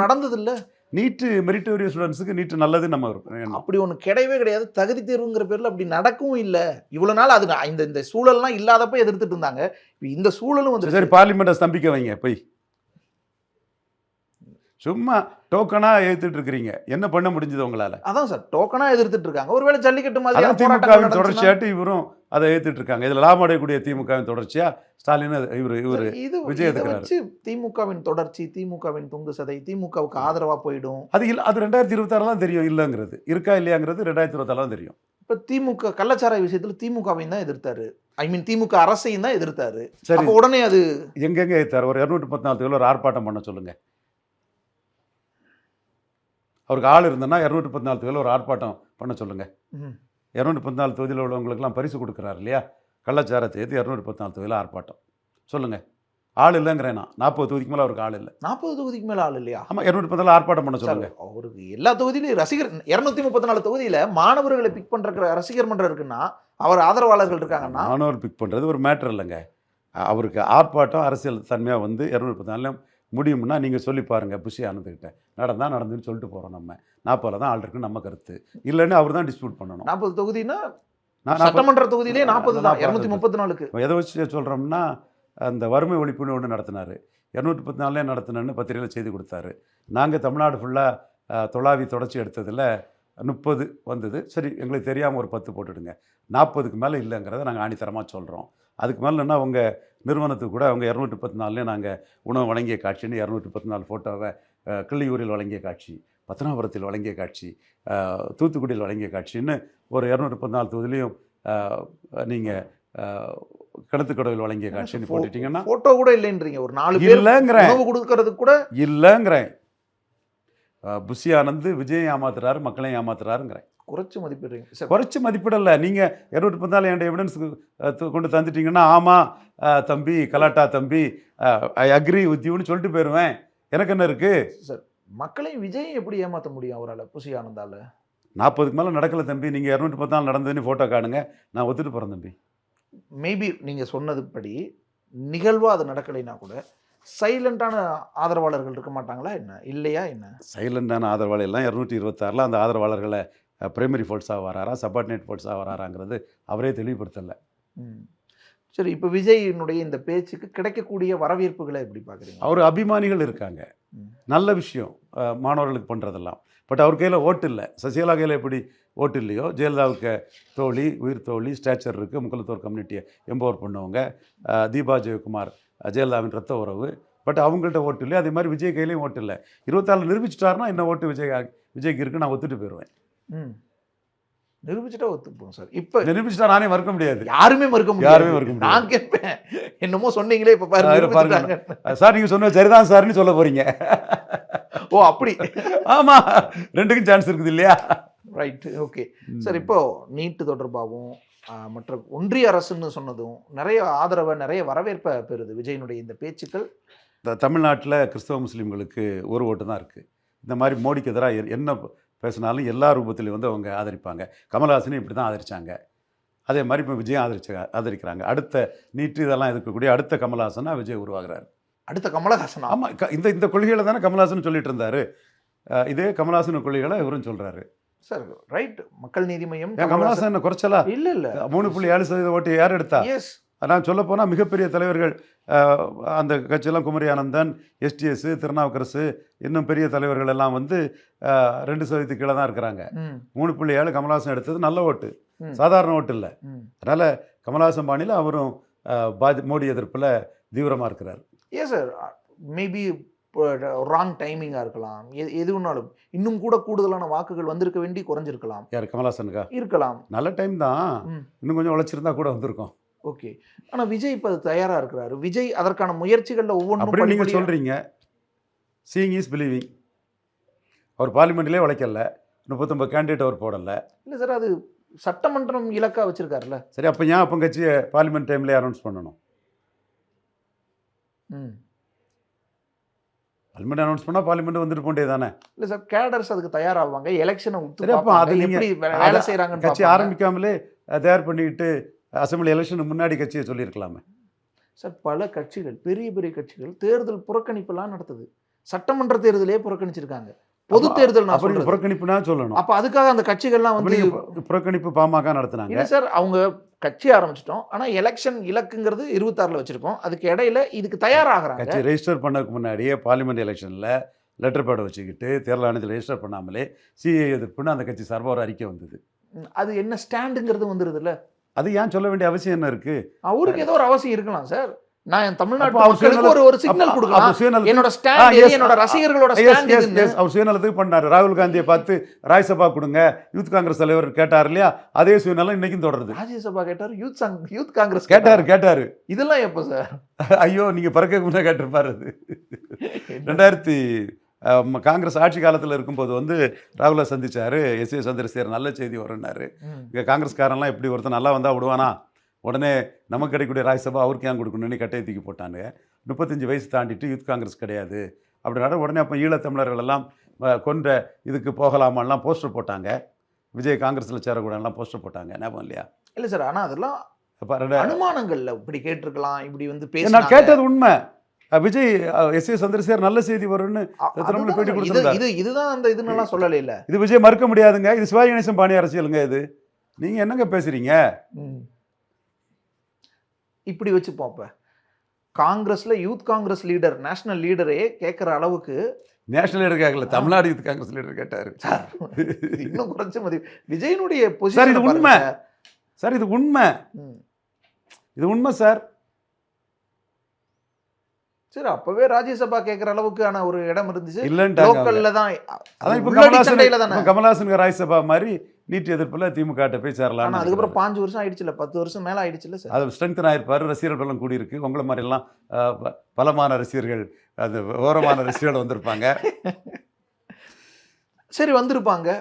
நடந்தது இல்ல. நீட் மெரிட்டோரியஸ் ஸ்டூடண்ட்ஸ்க்கு நீட் நல்லது நம்ம விருப்பம். அப்படி ஒண்ணு கிடையவே கிடையாது. தகுதி தேர்வுங்கிற பேர்ல அப்படி நடக்கவும் இல்ல. இவ்வளவு நாள் அது இந்த சூழல்லாம் இல்லாதப்ப எதிர்த்துட்டு இருந்தாங்க. இந்த சூழலும் வந்து சரி, பார்லிமெண்ட்டை ஸ்தம்பிக்க வைங்க போய். சும்மா டோக்கனா எதிர்த்துட்டு இருக்கீங்க, என்ன பண்ண முடிஞ்சது உங்களால? அதான் சார், டோக்கனா எதிர்த்துட்டு இருக்காங்க. ஒருவேளை ஜல்லிக்கட்டு மாதிரி திமுகவின் தொடர்ச்சியாட்டு இவரும் அதை எதிர்த்துட்டு இருக்காங்க. இதுல லாபம் அடையக்கூடிய திமுகவின் தொடர்ச்சியா ஸ்டாலின் இவரு விஜய் எதிர்க்கிறாரு. திமுகவின் தொடர்ச்சி, திமுகவின் தொங்கு சதை திமுகவுக்கு ஆதரவா போயிடும். அது 2026 தான் தெரியும். இல்லங்கிறது இருக்கா இல்லையாங்கிறது 2026 தான் தெரியும். இப்ப திமுக கள்ளச்சாராய விஷயத்துல திமுகவையும் தான் எதிர்த்தாரு. திமுக அரசையும் தான் எதிர்த்தாரு. சரி, உடனே அது எங்கெங்க எதிர்த்தாரு? ஒரு 214 ஒரு ஆர்ப்பாட்டம் பண்ண சொல்லுங்க. அவருக்கு ஆள் இருந்ததுன்னா 214 தொகுதியில் ஒரு ஆர்ப்பாட்டம் பண்ண சொல்லுங்க. 214 தொகுதியில் உள்ளவங்களுக்குலாம் பரிசு கொடுக்குறாரு இல்லையா? கள்ளச்சாரத்தை ஏற்று 214 தொகுதியில் ஆர்ப்பாட்டம் சொல்லுங்க. ஆள் இல்லைங்கிறேன் நான். 40 தொகுதிக்கு மேலே அவருக்கு ஆள் இல்லை. 40 தொகுதிக்கு மேலே ஆள் இல்லையா? ஆமாம், 214 ஆர்ப்பாட்டம் பண்ண சொல்லுங்க. அவருக்கு எல்லா தொகுதியிலையும் ரசிகர் 234 தொகுதியில் மாணவர்களை பிக் பண்ணுற ரசிகர் மன்றம் இருக்குன்னா, அவர் ஆதரவாளர்கள் இருக்காங்கன்னா, மாணவர் பிக் பண்ணுறது ஒரு மேட்டர் இல்லைங்க. அவருக்கு ஆர்ப்பாட்டம் அரசியல் தன்மையாக வந்து 214 முடியும்னா நீங்கள் சொல்லி பாருங்கள். புஷி ஆனந்துக்கிட்ட நடந்துன்னு சொல்லிட்டு போகிறோம். நம்ம 40 தான் ஆள் இருக்குன்னு நம்ம கருத்து. இல்லைன்னு அவர் தான் டிஸ்பியூட் பண்ணணும். 40 தொகுதினா சட்டமன்ற தொகுதியிலே 40 தான். 234க்கு எதை வச்சு சொல்கிறோம்னா, அந்த வறுமை ஒழிப்புன்னு ஒன்று நடத்தினார். 214 நடத்தினு பத்திரிகையில் செய்தி கொடுத்தாரு. நாங்கள் தமிழ்நாடு ஃபுல்லாக தொலாவி தொடச்சி எடுத்ததில் 30 வந்தது. சரி, எங்களுக்கு தெரியாமல் ஒரு 10 போட்டுடுங்க. 40க்கு மேலே இல்லைங்கிறத நாங்கள் ஆணித்தரமாக சொல்கிறோம். அதுக்கு மேலேன்னா உங்கள் நிறுவனத்துக்கு கூட அவங்க 214 நாங்கள் உணவு வழங்கிய காட்சின்னு 214 ஃபோட்டோவை கிள்ளியூரில் வழங்கிய காட்சி, பத்தனாபுரத்தில் வழங்கிய காட்சி, தூத்துக்குடியில் வழங்கிய காட்சின்னு ஒரு 214 தொகுதியிலையும் நீங்கள் கிணத்துக்கடவில் வழங்கிய காட்சின்னு போட்டுட்டீங்கன்னா ஃபோட்டோ கூட இல்லைன்றீங்க. ஒரு 4 பேர் இல்லைங்கிறேன், உணவு கொடுக்கறதுக்கு கூட இல்லைங்கிறேன். புஷி ஆனந்த் விஜய் ஏமாத்துறாரு, மக்களையும் ஏமாத்துறாருங்கிறேன். குறைச்சி மதிப்பிடுறீங்க. குறைச்சி மதிப்பிடலை. நீங்கள் 214 என்கிட்ட எவிடன்ஸ் கொண்டு தந்துட்டீங்கன்னா, ஆமாம் தம்பி, கலாட்டா தம்பி, ஐ அக்ரி வித் யூன்னு சொல்லிட்டு போயிடுவேன். எனக்கு என்ன இருக்குது சார்? மக்களையும் விஜயும் எப்படி ஏமாற்ற முடியும் அவரால், புஷி ஆனந்தால்? 40க்கு மேலே நடக்கலை தம்பி. நீங்கள் 214 நடந்ததுன்னு ஃபோட்டோ காணுங்க, நான் ஒத்துட்டு போகிறேன் தம்பி. மேபி நீங்கள் சொன்னதுபடி நிகழ்வாக அது நடக்கலைன்னா கூட சைலண்டான ஆதரவாளர்கள் இருக்க மாட்டாங்களா என்ன, இல்லையா என்ன? சைலண்டான ஆதரவாளர் எல்லாம் 226 அந்த ஆதரவாளர்களை பிரைமரி ஃபோர்ஸாக வராரா சப்பார்டினேட் ஃபோர்ஸாக வராராங்கிறது அவரே தெளிவுபடுத்தலை. சரி, இப்போ விஜயினுடைய இந்த பேச்சுக்கு கிடைக்கக்கூடிய வரவேற்புகளை எப்படி பார்க்குறீங்க? அவர் அபிமானிகள் இருக்காங்க, நல்ல விஷயம் மாணவர்களுக்கு பண்ணுறதெல்லாம். பட் அவர் கையில் ஓட்டு இல்லை. சசிகலா கையில் எப்படி ஓட்டு இல்லையோ, ஜெயலலிதாவுக்கு தோழி, உயிர் தோழி, ஸ்டேச்சர் இருக்குது, முக்குலத்தோர் கம்யூனிட்டியை எம்பவர் பண்ணவங்க, தீபா ஜெயக்குமார் ஜெயலலிதாவின் ரத்த உறவு. பட் அவங்கள்ட்ட ஓட்டு இல்லை. அதே மாதிரி விஜய் கையிலையும் ஓட்டு இல்லை. 24 நிரூபிச்சிட்டாருன்னா என்ன ஓட்டு விஜய்க்கு இருக்குது, நான் ஒத்துட்டு போயிடுவேன். நிரூபிச்சுட்டா ஒத்துப்போம் சார். இப்போ நிரூபிச்சிட்டா நானே மறுக்க முடியாது, யாருமே மறுக்க யாருமே முடியாது. மறுக்க முடியாது. நான் கேட்பேன், என்னமோ சொன்னீங்களே இப்போ பாருங்க சார், நீங்கள் சொன்ன சரிதான் சார்னு சொல்ல போறீங்க. ஓ அப்படி. ஆமா, ரெண்டுக்கும் சான்ஸ் இருக்குது இல்லையா? Right, okay sir. இப்போ நீட்டு தொடர்பாகவும் மற்ற ஒன்றிய அரசுன்னு சொன்னதும் நிறைய ஆதரவை, நிறைய வரவேற்பை பெறுது விஜயனுடைய இந்த பேச்சுக்கள். தமிழ்நாட்டில் கிறிஸ்தவ முஸ்லீம்களுக்கு ஒரு ஓட்டு தான் இருக்குது. இந்த மாதிரி மோடிக்கு எதிராக என்ன பேசினாலும் எல்லா ரூபத்திலையும் வந்து அவங்க ஆதரிப்பாங்க. கமல்ஹாசனையும் இப்படி தான் ஆதரித்தாங்க. அதே மாதிரி இப்போ விஜயம் ஆதரிக்கிறாங்க. அடுத்த நீட்டு இதெல்லாம் இருக்கக்கூடிய அடுத்த கமல்ஹாசனா விஜய் உருவாகிறார். அடுத்த கமலஹாசன்? ஆமாம், இந்த கொள்கைகளை தானே கமல்ஹாசன் சொல்லிட்டு இருந்தார். இதே கமல்ஹாசன் கொள்கைகளை இவரும் சொல்கிறாரு சார். ரைட், மக்கள் நீதி மையம் கமல்ஹாசன் குறைச்சலா? இல்லை 3.7% ஓட்டு யார் எடுத்தா? எஸ், நான் சொல்ல போனால் மிகப்பெரிய தலைவர்கள் அந்த கட்சியெல்லாம் குமரி ஆனந்தன், எஸ்டிஎஸ், திருநாவுக்கரசு, இன்னும் பெரிய தலைவர்கள் எல்லாம் வந்து 2% கீழே தான் இருக்கிறாங்க. 3.7 கமல்ஹாசன் எடுத்தது நல்ல ஓட்டு, சாதாரண ஓட்டு இல்லை. அதனால் கமல்ஹாசன் பாணியில் அவரும் மோடி எதிர்ப்பில் தீவிரமாக இருக்கிறார். ஏன் சார், மேபி ராங் டைமிங்காக இருக்கலாம், எது ஒன்றாலும் இன்னும் கூட கூடுதலான வாக்குகள் வந்திருக்க வேண்டி குறைஞ்சிருக்கலாம். யார், கமல்ஹாசனுக்கா? இருக்கலாம். நல்ல டைம் தான், இன்னும் கொஞ்சம் உழைச்சிருந்தா கூட வந்திருக்கும். ஓகே, ஆனால் விஜய் இப்போ அது தயாராக இருக்கிறாரு. விஜய் அதற்கான முயற்சிகளில் ஒவ்வொன்றும் நீங்கள் சொல்கிறீங்க. Seeing is believing. அவர் பார்லிமெண்ட்லேயே உழைக்கல, 39 கேண்டிடேட் அவர் போடலை. இல்லை சார், அது சட்டமன்றம் இலக்காக வச்சுருக்காருல்ல. சரி, அப்போ ஏன் அப்போ கட்சியை பார்லிமெண்ட் டைம்லேயே அனௌன்ஸ் பண்ணணும்? பார்லிமெண்ட் அனௌன்ஸ் பண்ணால் பார்லிமெண்ட் வந்துட்டு போண்டே தானே. இல்லை சார், கேடர்ஸ் அதுக்கு தயாராகுவாங்க, எலெக்ஷனை எப்படி வேலை செய்கிறாங்க. கட்சி ஆரம்பிக்காமலே தயார் பண்ணிக்கிட்டு அசம்பிளி எலெக்ஷனுக்கு முன்னாடி கட்சியை சொல்லியிருக்கலாமே சார். பல கட்சிகள், பெரிய பெரிய கட்சிகள் தேர்தல் புறக்கணிப்பெல்லாம் நடத்துது. சட்டமன்ற தேர்தலே புறக்கணிச்சிருக்காங்க. பொது தேர்தல் புறக்கணிப்புனா சொல்லணும். அப்போ அதுக்காக அந்த கட்சிகள்லாம் வந்து புறக்கணிப்பு பாமக நடத்தினாங்க. இல்லை சார், அவங்க கட்சி ஆரம்பிச்சிட்டோம், ஆனால் எலெக்ஷன் இலக்குங்கிறது 26 வச்சிருக்கோம். அதுக்கு இடையில இதுக்கு தயாராகிறாங்க. கட்சி ரெஜிஸ்டர் பண்ணதுக்கு முன்னாடியே பார்லிமெண்ட் எலெக்ஷனில் லெட்டர் பேடை வச்சுக்கிட்டு தேர்தல் ஆணையத்தில் ரெஜிஸ்டர் பண்ணாமலே சிஏ எதிர்ப்புன்னு அந்த கட்சி சார்பாக ஒரு அறிக்கை வந்தது. அது என்ன ஸ்டாண்டுங்கிறது வந்துடுது இல்லை. அது ஏன் சொல்ல வேண்டிய அவசியம் என்ன இருக்கு? அவருக்கு ஏதோ ஒரு அவசியம் இருக்கலாம் சார். நான் என் தமிழ்நாட்டு மக்களுக்கு ஒரு சிக்னல் கொடுக்கலாம். என்னோட ஸ்டாண்ட், என்னோட ரசிகர்களோட ஸ்டாண்ட் இது. அவர் சுயநலத்துக்கு பண்ணாரு. ராகுல் காந்தியை பார்த்து ராஜ்யசபா கொடுங்க யூத் காங்கிரஸ் தலைவர் கேட்டார் இல்லையா, அதே சுயநலம் இன்னைக்கும் தொடருது. ராஜ்யசபா கேட்டாரு, யூத் காங்கிரஸ் கேட்டாரு. இதெல்லாம் எப்போ சார்? ஐயோ, நீங்க பிறக்க முன்னே கேட்டிருப்பாரு. அது 2000 காங்கிரஸ் ஆட்சி காலத்தில் இருக்கும்போது வந்து ராகுலை சந்திச்சாரு. எஸ்.ஏ. சந்திரசேகர் நல்ல செய்தி வரும்னாரு. இங்கே காங்கிரஸ்காரன்லாம் எப்படி ஒருத்தர் நல்லா வந்தால் விடுவானா, உடனே நமக்கு கிடைக்கக்கூடிய ராஜ்யசபா அவருக்கு ஏன் கொடுக்கணும்னு கட்டையை தூக்கி போட்டாங்க. 35 வயசு தாண்டிட்டு யூத் காங்கிரஸ் கிடையாது அப்படின்னா உடனே அப்போ ஈழத்தமிழர்கள் எல்லாம் கொன்ற இதுக்கு போகலாமான்லாம் போஸ்டர் போட்டாங்க. விஜய் காங்கிரஸில் சேரக்கூடாதுலாம் போஸ்டர் போட்டாங்க, ஞாபகம் இல்லையா? இல்லை சார், ஆனால் அதெல்லாம் அனுமானங்கள்ல இப்படி கேட்டிருக்கலாம், இப்படி வந்து நான் கேட்டது உண்மை. விஜய் எஸ்.ஏ. சந்திரசேகர் நல்ல செய்தி வரும்னு பேட்டி கொடுத்தாரு. இதுதான் அந்த இதுன்னெல்லாம் சொல்லல. இல்லை, இது விஜய் மறுக்க முடியாதுங்க. இது சிவாஜி கணேசன் பாணி அரசியலுங்க. இது நீங்க என்னங்க பேசுறீங்க? இப்படி வச்சுப்போம். அப்ப காங்கிரஸ்ல யூத் காங்கிரஸ் லீடர், நேஷனல் லீடரே கேட்குற அளவுக்கு. நேஷனல் லீடர் கேட்கல, தமிழ்நாடு யூத் காங்கிரஸ் லீடர் கேட்டாரு. இன்னும் குறைச்ச மதிப்பு விஜயனுடைய பொசிஷன். இது உண்மை சார், இது உண்மை, இது உண்மை சார். சரி, அப்பவே ராஜ்யசபா கேட்குற அளவுக்கான ஒரு இடம் இருந்துச்சு. லோக்கல்ல தான். அதான் இப்போ கமல்ஹாசனுக்கு ராஜ்யசபா மாதிரி நீட் எதிர்ப்பில் திமுக போய் சேரலாம். அதுக்கப்புறம் 5 வருஷம் ஆயிடுச்சுல, 10 வருஷம் மேலே ஆயிடுச்சுல சார். அது ஸ்ட்ரென்தன் ஆயிருப்பாரு, ரசிகர்கள் பலம் கூடி இருக்கு. உங்களை மாதிரி எல்லாம் பலமான ரசிகர்கள், அது ஓரமான ரசிகர்கள் வந்திருப்பாங்க. சரி, வந்திருப்பாங்க.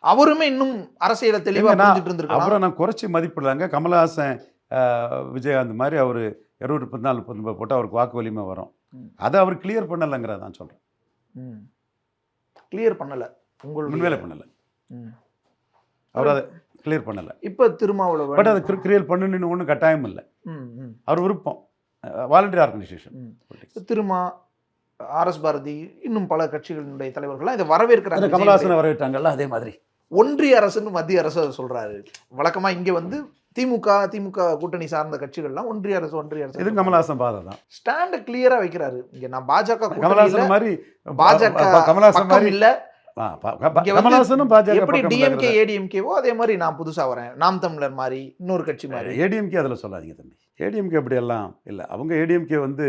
அவருமே இன்னும் அரசியலை தெளிவாக புரிஞ்சுட்டு இருந்திருக்காங்க. அப்புறம் நான் குறைச்சி மதிப்பிடலாங்க. கமல்ஹாசன் விஜயகாந்த் மாதிரி அவர் 214 போட்டு அவருக்கு வாக்கு வலிமை வரும். அதை அவர் கிளியர் பண்ணலைங்கிறத நான் சொல்கிறேன். கிளியர் பண்ணலை, உங்களுக்கு உண்மையில பண்ணலை. அவர் அதை கிளியர் பண்ணலை. இப்போ திருமாவளவன் பட் அதை கிளியர் பண்ணணுன்னு ஒன்றும் கட்டாயம் இல்லை, அவர் விருப்பம், voluntary organisation. Thiruma, RS Bharathi, இன்னும் பல கட்சிகளினுடைய தலைவர்கள்லாம் இதை வரவேற்கிறாங்க. கமலஹாசனை வரவேற்றாங்கல்ல, அதே மாதிரி ஒன்றிய அரசுன்னு மத்திய அரசு சொல்றாரு. வழக்கமா இங்க வந்து திமுக கூட்டணி சார்ந்த கட்சிகள்லாம் ஒன்றிய அரசு இது கமலஹாசன் பாதை தான். ஸ்டாண்ட் கிளியரா வைக்கிறாரு. இங்க நான் பாஜக கமலஹாசன் மாதிரி பாஜக கமலஹாசன் மாதிரி இல்ல, கமலஹாசனும் பாஜக எப்படி டிஎம்கே ஏடிஎம்கேவோ அதே மாதிரி நான் புதுசா வரேன், நாம் தமிழர் மாதிரி இன்னொரு கட்சி மாதிரி. ஏடிஎம்கே அதில் சொல்லாதீங்க தம்பி, ஏடிஎம்கே அப்படியெல்லாம் இல்லை. அவங்க ஏடிஎம்கே வந்து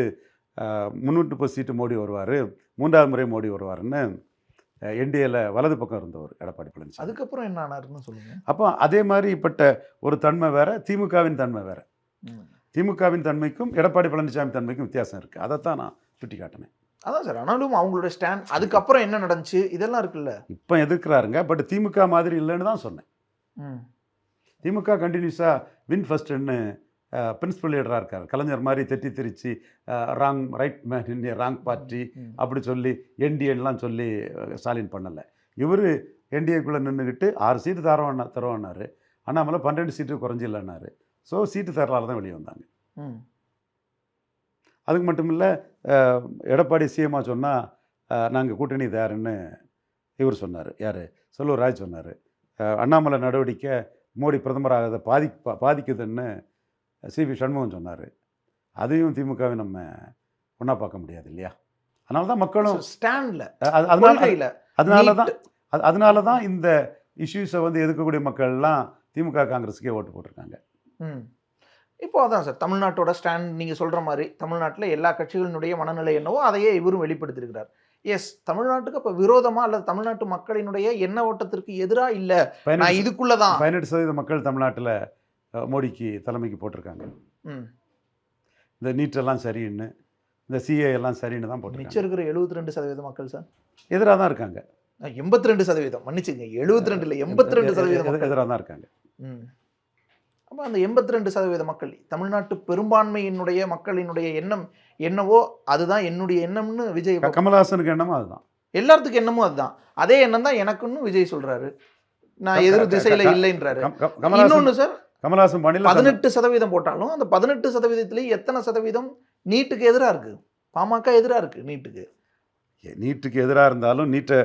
330 சீட்டு மோடி வருவார், 3வது முறை மோடி வருவாருன்னு என்டிஏல வலது பக்கம் இருந்தவர் எடப்பாடி பழனிசாமி. அதுக்கப்புறம் என்ன ஆனாருன்னு சொல்லுங்க. அப்போ அதே மாதிரிப்பட்ட ஒரு தன்மை வேற, திமுகவின் தன்மை வேற. திமுகவின் தன்மைக்கும் எடப்பாடி பழனிசாமி தன்மைக்கும் வித்தியாசம் இருக்குது. அதைத்தான் நான் சுட்டி காட்டினேன். அதான் சார், ஆனாலும் அவங்களோட ஸ்டாண்ட், அதுக்கப்புறம் என்ன நடந்துச்சு இதெல்லாம் இருக்குல்ல. இப்போ எதிர்க்கிறாருங்க, பட் திமுக மாதிரி இல்லைன்னு தான் சொன்னேன். திமுக கண்டினியூஸாக வின் ஃபர்ஸ்ட்னு பிரின்சிபல் லீடராக இருக்கார். கலைஞர் மாதிரி தெட்டி திரிச்சு wrong right man in wrong party அப்படி சொல்லி என்டிஏலாம் சொல்லி ஸ்டாலின் பண்ணலை. இவர் என்டிஏக்குள்ளே நின்றுக்கிட்டு 6 சீட்டு தருவானார், அண்ணாமலை 12 சீட்டு குறைஞ்சில்லன்னாரு. ஸோ சீட்டு தரலால் தான் வெளியே வந்தாங்க. அதுக்கு மட்டும் இல்லை, எடப்பாடி சிஎம்மாக சொன்னால் நாங்கள் கூட்டணி தயாருன்னு இவர் சொன்னார். யார்? செல்லூர் ராஜ் சொன்னார். அண்ணாமலை நடவடிக்கை மோடி பிரதமராக பாதிக்குதுன்னு சிபி சண்முகம் சொன்னார். அதையும் திமுகவை நம்ம ஒன்றா பார்க்க முடியாது இல்லையா? அதனால தான் மக்களும் ஸ்டாண்டில், அதனால தான் இந்த இஷ்யூஸை வந்து எதிர்க்கக்கூடிய மக்கள்லாம் திமுக காங்கிரஸுக்கே ஓட்டு போட்டிருக்காங்க. இப்போ அதான் சார் தமிழ்நாட்டோட ஸ்டாண்ட். நீங்கள் சொல்கிற மாதிரி தமிழ்நாட்டில் எல்லா கட்சிகளினுடைய மனநிலை என்னவோ அதையே இவரும் வெளிப்படுத்தியிருக்கிறார். எஸ், தமிழ்நாட்டுக்கு அப்போ விரோதமாக அல்லது தமிழ்நாட்டு மக்களினுடைய எண்ண ஓட்டத்திற்கு எதிராக இல்லை, நான் இதுக்குள்ளதான். 18% மக்கள் தமிழ்நாட்டில் மோடிக்கு தலைமைக்கு போட்டிருக்காங்க. இந்த நீட்டெல்லாம் சரின்னு, இந்த சிஏ எல்லாம் சரின்னு தான் போட்டு. மிச்சம் இருக்கிற 72% மக்கள் சார் எதிராக தான் இருக்காங்க. 82%, மன்னிச்சுங்க, 72 இல்லை 82% எதிராக தான் இருக்காங்க. அப்போ அந்த 82% மக்கள் தமிழ்நாட்டு பெரும்பான்மையினுடைய மக்களினுடைய எண்ணம் என்னவோ அதுதான் என்னுடைய எண்ணம்னு விஜய், கமலஹாசனுக்கு எண்ணமும் அதுதான், எல்லாத்துக்கும் எண்ணமும் அதுதான். அதே எண்ணம் தான் எனக்குன்னு விஜய் சொல்றாரு. நான் எதிர் திசையில இல்லைன்றாரு. இன்னொன்னு சார், கமலஹாசன் 18% போட்டாலும் அந்த 18%ல எத்தனை சதவீதம் நீட்டுக்கு எதிராக இருக்கு? பாமக எதிராக இருக்கு நீட்டுக்கு. நீட்டுக்கு எதிராக இருந்தாலும் நீட்டை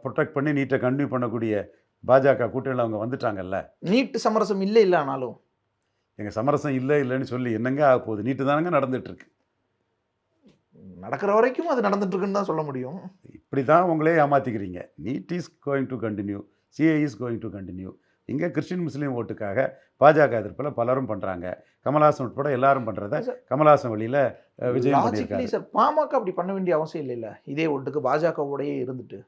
ப்ரொடெக்ட் பண்ணி நீட்டை கண்டினியூ பண்ணக்கூடிய பாஜக கூட்டணியில் அவங்க வந்துட்டாங்கல்ல. நீட்டு சமரசம் இல்லை ஆனாலும் எங்கள் சமரசம் இல்லைன்னு சொல்லி என்னங்க ஆக போகுது? நீட்டு தானங்க நடந்துட்டு இருக்கு. நடக்கிற வரைக்கும் அது நடந்துட்டு இருக்குன்னு தான் சொல்ல முடியும். இப்படி தான் உங்களே ஏமாற்றிக்கிறீங்க. NEET is going to continue, CA is going to continue. இங்கே கிறிஸ்டின் முஸ்லீம் ஓட்டுக்காக பாஜக எதிர்ப்பில் பலரும் பண்ணுறாங்க. கமலஹாசன் உட்பட எல்லாரும் பண்ணுறத கமலஹாசன் வழியில் விஜய் பண்ணியிருக்காரு. சார் பாமக அப்படி பண்ண வேண்டிய அவசியம் இல்லைல்ல, இதே ஓட்டுக்கு பாஜகவோடையே இருந்துட்டு.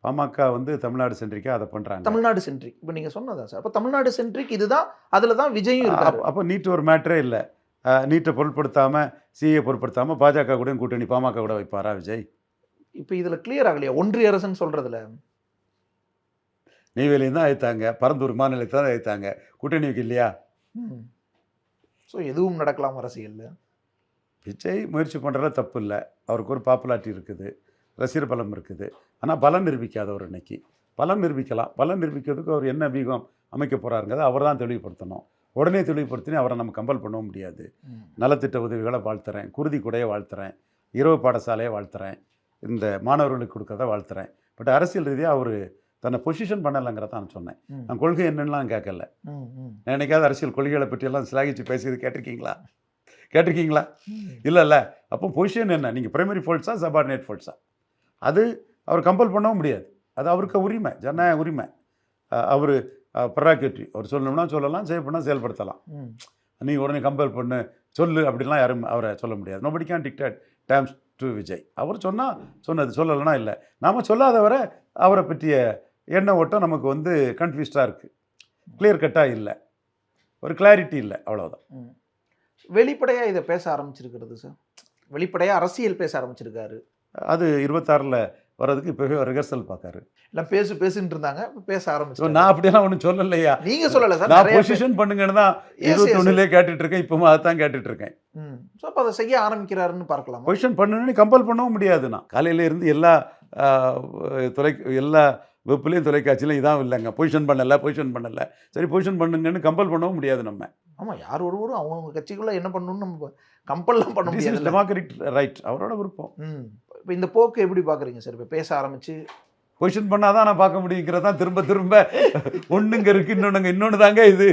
பாமக வந்து தமிழ்நாடு சென்ட்ரிக்காக அதை பண்ணுறாங்க. தமிழ்நாடு சென்ட்ரிக் இப்போ நீங்கள் சொன்னதான் சார். அப்போ தமிழ்நாடு சென்ட்ரிக் இதுதான், அதில் தான் விஜயும் இருக்காரு. அப்போ நீட் ஒரு மேட்டரே இல்லை. நீட்டை பொருட்படுத்தாமல், சிஏ பொருட்படுத்தாமல் பாஜக கூட கூட்டணி பாமக கூட வைப்பாரா விஜய்? இப்போ இதில் கிளியர் ஆகலையா ஒன்றிய அரசுன்னு சொல்கிறதுல? நெய்வேலியும் தான் அழைத்தாங்க, பரந்தூர் மாநிலத்தை தான் அழைத்தாங்க, கூட்டணி வைக்க இல்லையா? ஸோ எதுவும் நடக்கலாம் அரசியலில். விஜய் முயற்சி பண்ணுறதுல தப்பு இல்லை. அவருக்கு ஒரு பாப்புலாரிட்டி இருக்குது, ரசிகர் பலம் இருக்குது. ஆனால் பலம் நிரூபிக்காதவர் இன்னைக்கு. பலம் நிரூபிக்கலாம். பலம் நிரூபிக்கிறதுக்கு அவர் என்ன வியூகம் அமைக்க போகிறாருங்கிறத அவர் தான் தெளிவுபடுத்தணும். உடனே தெளிவுபடுத்தினே அவரை நம்ம கம்பல் பண்ணவும் முடியாது. நலத்திட்ட உதவிகளை வாழ்த்துறேன், குருதி கூடையை வாழ்த்துறேன், இரவு பாடசாலையை வாழ்த்துறேன், இந்த மாணவர்களுக்கு கொடுக்கறத வாழ்த்துறேன். பட் அரசியல் ரீதியாக அவர் தன்னை பொசிஷன் பண்ணலைங்கிறத நான் சொன்னேன். நான் கொள்கை என்னென்னலாம் கேட்கல. நான் என்னைக்காவது அரசியல் கொள்கைகளை பற்றியெல்லாம் சிலாகிச்சு பேசியது கேட்டிருக்கீங்களா? இல்லைல்ல. அப்போ பொசிஷன் என்ன? நீங்கள் பிரைமரி ஃபோல்ட்ஸா சபார்டினேட் ஃபோல்ட்ஸா? அது அவர் கம்பல் பண்ணவும் முடியாது. அது அவருக்கு உரிமை, ஜனநாயக உரிமை. அவர் ப்ரெராகேட்டிவ். அவர் சொல்லணும்னா சொல்லலாம், செய்யப்படனா செயல்படுத்தலாம். நீ உடனே கம்பல் பண்ணு சொல்லு அப்படிலாம் யாரும் அவரை சொல்ல முடியாது. Nobody can dictate terms to Vijay. அவர் சொன்னது சொல்லலைன்னா இல்லை. நாம் சொல்லாதவரை அவரை பற்றிய எண்ண ஓட்டம் நமக்கு வந்து கன்ஃபியூஸ்டாக இருக்குது, கிளியர் கட்டாக இல்லை, ஒரு கிளாரிட்டி இல்லை, அவ்வளோதான். வெளிப்படையாக இதை பேச ஆரம்பிச்சிருக்கிறது சார், வெளிப்படையாக அரசியல் பேச ஆரம்பிச்சிருக்காரு. அது 26 வர்றதுக்கு இப்போவே ரிஹர்சல் பார்க்காரு. இல்லை பேசுன்னு இருந்தாங்க, இப்போ பேச ஆரம்பிச்சு. நான் அப்படியெல்லாம் ஒன்றும் சொல்லலையா? நீங்கள் சொல்லலை சார். நான் பொசிஷன் பண்ணுங்கன்னு தான் 21 கேட்டுட்டு இருக்கேன், இப்போவும் அதைத்தான் கேட்டுட்டு இருக்கேன். ஸோ அப்போ அதை செய்ய ஆரம்பிக்கிறாருன்னு பார்க்கலாம். பொசிஷன் பண்ணணுன்னு கம்பல் பண்ணவும் முடியாது. நான் காலையில் இருந்து எல்லா வெப்புலையும் தொலைக்காட்சியிலும் இதான் இல்லைங்க, பொசிஷன் பண்ணலை, சரி பொசிஷன் பண்ணுங்கன்னு கம்பல் பண்ணவும் முடியாது நம்ம. ஆமாம், யார் ஒருவரும் அவங்கவுங்க கட்சிக்குள்ளே என்ன பண்ணணும்னு நம்ம கம்பல்லாம் பண்ண முடியாது. டெமோக்ராட்டிக் ரைட், அவரோட விருப்பம். இப்போ இந்த போக்கு எப்படி பார்க்குறீங்க சார்? இப்போ பேச ஆரம்பிச்சு பொசிஷன் பண்ணாதான் நான் பார்க்க முடியுங்கிறதான் திரும்ப ஒன்றுங்க இருக்குது, இன்னொன்று தாங்க இது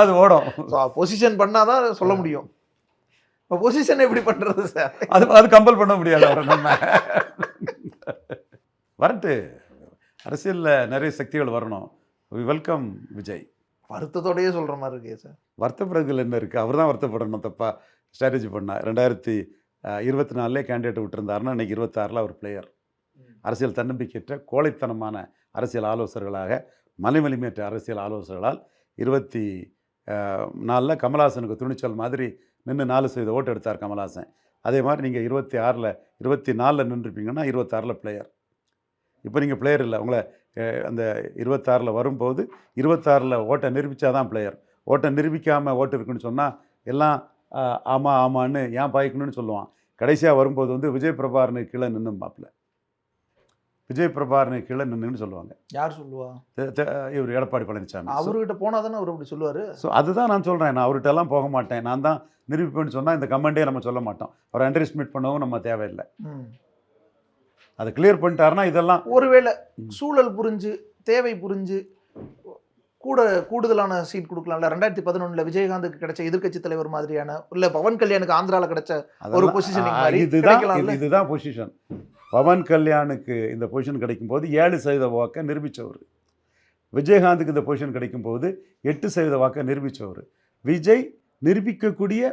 அது ஓடும். ஸோ பொசிஷன் பண்ணாதான் சொல்ல முடியும். இப்போ பொசிஷன் எப்படி பண்ணுறது சார்? அது கம்பல் பண்ண முடியாது அவரை நம்ம. வரட்டு, அரசியலில் நிறைய சக்திகள் வரணும். We welcome Vijay. வருத்தத்தோடையே சொல்கிற மாதிரி இருக்கே சார். வருத்தப்படுறதுல என்ன இருக்குது? அவர் தான் வருத்தப்படணும். தப்பாக ஸ்ட்ராட்டஜி பண்ணார். 2024 கேண்டிடேட் விட்டுருந்தாருன்னா இன்றைக்கி 26 அவர் பிளேயர். அரசியல் தன்னம்பிக்கையற்ற கோழைத்தனமான அரசியல் ஆலோசகர்களாக, மலைமலிமையற்ற அரசியல் ஆலோசகர்களால் 24 கமல்ஹாசனுக்கு துணிச்சல் மாதிரி நின்று 4% ஓட்டு எடுத்தார் கமல்ஹாசன். அதே மாதிரி நீங்கள் 24 நின்றுருப்பீங்கன்னா 26 பிளேயர். இப்போ நீங்கள் பிளேயர் இல்லை. உங்களை அந்த 26 வரும்போது 26 ஓட்டை நிரூபித்தாதான் பிளேயர். ஓட்டை நிரூபிக்காமல் ஓட்டு இருக்குன்னு சொன்னால் எல்லாம் ஆமான்னு ஏன் பாய்க்கணும்னு சொல்லுவான். கடைசியாக வரும்போது விஜய் பிரபாகரனுக்கு கீழே நின்றுப்பாப்பில். விஜய் பிரபாகரனுக்கு கீழே நின்றுன்னு சொல்லுவாங்க. யார் சொல்லுவா? இவர் எடப்பாடி பழனிசாமி. அவர்கிட்ட போனால் தானே அவர் அப்படி சொல்லுவார். ஸோ அதுதான் நான் சொல்கிறேன். நான் அவர்கிட்ட எல்லாம் போக மாட்டேன், நான் தான் நிரூபிப்பேன்னு சொன்னால் இந்த கமெண்டே நம்ம சொல்ல மாட்டோம். அவரை அண்டர் எஸ்டிமேட் பண்ணவும் நம்ம தேவையில்லை. அதை கிளியர் பண்ணிட்டாருன்னா இதெல்லாம் ஒருவேளை சூழல் புரிஞ்சு, தேவை புரிஞ்சு கூடுதலான சீட் கொடுக்கலாம்ல. 2011 விஜயகாந்துக்கு கிடைச்ச எதிர்க்கட்சி தலைவர் மாதிரியான, இல்லை பவன் கல்யாணுக்கு ஆந்திராவில் கிடைச்ச ஒரு பொசிஷனிங் மாதிரி இதுதான் பொசிஷன். பவன் கல்யாணுக்கு இந்த பொசிஷன் கிடைக்கும்போது 7% வாக்கை நிரூபித்தவர். விஜயகாந்துக்கு இந்த பொசிஷன் கிடைக்கும்போது 8% வாக்கை நிரூபித்தவர். விஜய் நிரூபிக்கக்கூடிய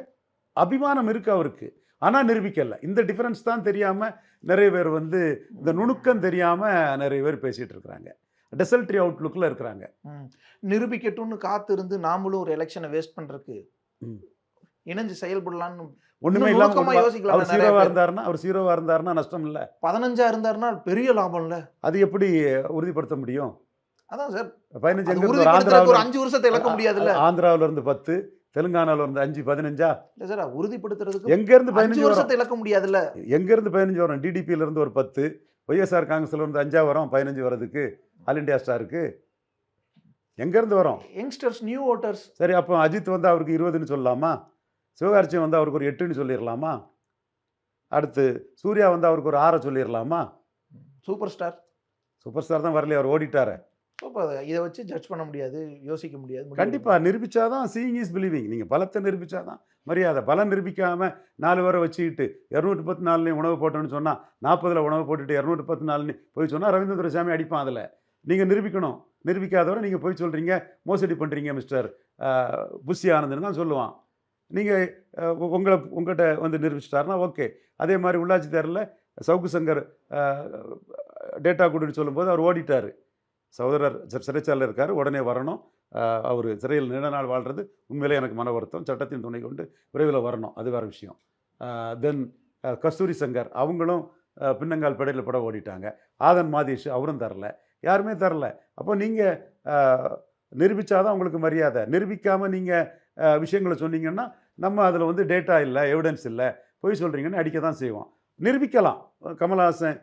அபிமானம் இருக்குது அவருக்கு, ஆனால் நிரூபிக்கலை. இந்த டிஃபரன்ஸ் தான் தெரியாமல் நிறைய பேர் இந்த நுணுக்கம் தெரியாமல் நிறைய பேர் பேசிகிட்டு இருக்கிறாங்க. டெசல்ட்ரி அவுட்லுக்கில் இருக்கிறாங்க. நிரூபிக்கட்டும்னு காத்து இருந்து நாமளும் ஒரு எலெக்ஷனை வேஸ்ட் பண்ணுறதுக்கு இணைஞ்சு செயல்படலான்னு ஒன்றுமே இல்லாமல் யோசிக்கலாம். அவர் ஜீரோவாக இருந்தாருன்னா நஷ்டம் இல்லை. 15 இருந்தாருன்னா பெரிய லாபம் இல்லை. அது எப்படி உறுதிப்படுத்த முடியும்? அதான் சார் 15 ஒரு 5 வருஷத்தை இழக்க முடியாதுல்ல. ஆந்திராவில் இருந்து 10, தெலுங்கானாவில் இருந்து 5, 15 இல்லை சார், உறுதிப்படுத்துறதுக்கு எங்கேருந்து 15 வருஷத்தை இழக்க முடியாதுல்ல. எங்கேருந்து 15 வரும்? டிடிபியில் இருந்து ஒரு 10, ஒய்எஸ்ஆர் காங்கிரஸில் இருந்து 5 வரும். 15 வரதுக்கு ஆல் இண்டியா ஸ்டாருக்கு எங்கேருந்து வரும்? Youngsters, new voters. சரி, அப்போ அஜித் அவருக்கு 20ன்னு சொல்லலாமா? சிவகார்த்தியம் அவருக்கு ஒரு 8ன்னு சொல்லிடலாமா? அடுத்து சூர்யா அவருக்கு ஒரு 6 சொல்லிடலாமா? சூப்பர் ஸ்டார் தான் வரலையே, அவர் ஓடிட்டாரு. இப்போ இதை வச்சு ஜட்ஜ் பண்ண முடியாது, யோசிக்க முடியாது. கண்டிப்பாக நிரூபிச்சாதான் சீயிங் இஸ் பிலீவிங். நீங்கள் பலத்தை நிரூபிச்சாதான் மரியாதை. பலம் நிரூபிக்காமல் 4 பேரை வச்சுக்கிட்டு 214 உணவு போட்டோன்னு சொன்னால் 40 உணவு போட்டுட்டு 214 போய் சொன்னால் ரவீந்திர துரைசாமி அடிப்பான். அதில் நீங்கள் நிரூபிக்கணும். நிரூபிக்காதவரை நீங்கள் போய் சொல்கிறீங்க, மோசடி பண்ணுறீங்க மிஸ்டர் புஷி ஆனந்தன் தான் சொல்லுவான். நீங்கள் உங்கள்கிட்ட நிரூபிச்சிட்டாருன்னா ஓகே. அதே மாதிரி உள்ளாட்சி தேர்தலில் சவுக்கு சங்கர் டேட்டா கொடுன்னு சொல்லும்போது அவர் ஓடிட்டார். சகோதரர் சிறைச்சாலையில் இருக்கார், உடனே வரணும், அவர் சிறையில் நீண்ட நாள் வாழ்கிறது உண்மையிலே எனக்கு மன வருத்தம். சட்டத்தின் துணை கொண்டு விரைவில் வரணும், அது வேறு விஷயம். தென் கஸ்தூரி சங்கர் அவங்களும் பின்னங்கால் படையில் படம் ஓடிட்டாங்க. ஆதன் மாதேஷ் அவரும் தரல, யாருமே தரல. அப்போ நீங்கள் நிரூபித்தாதான் உங்களுக்கு மரியாதை. நிரூபிக்காமல் நீங்கள் விஷயங்களை சொன்னீங்கன்னா நம்ம அதில் டேட்டா இல்லை, எவிடன்ஸ் இல்லை, பொய் சொல்கிறீங்கன்னு அடிக்க தான் செய்வோம். நிரூபிக்கலாம். கமல்ஹாசன்,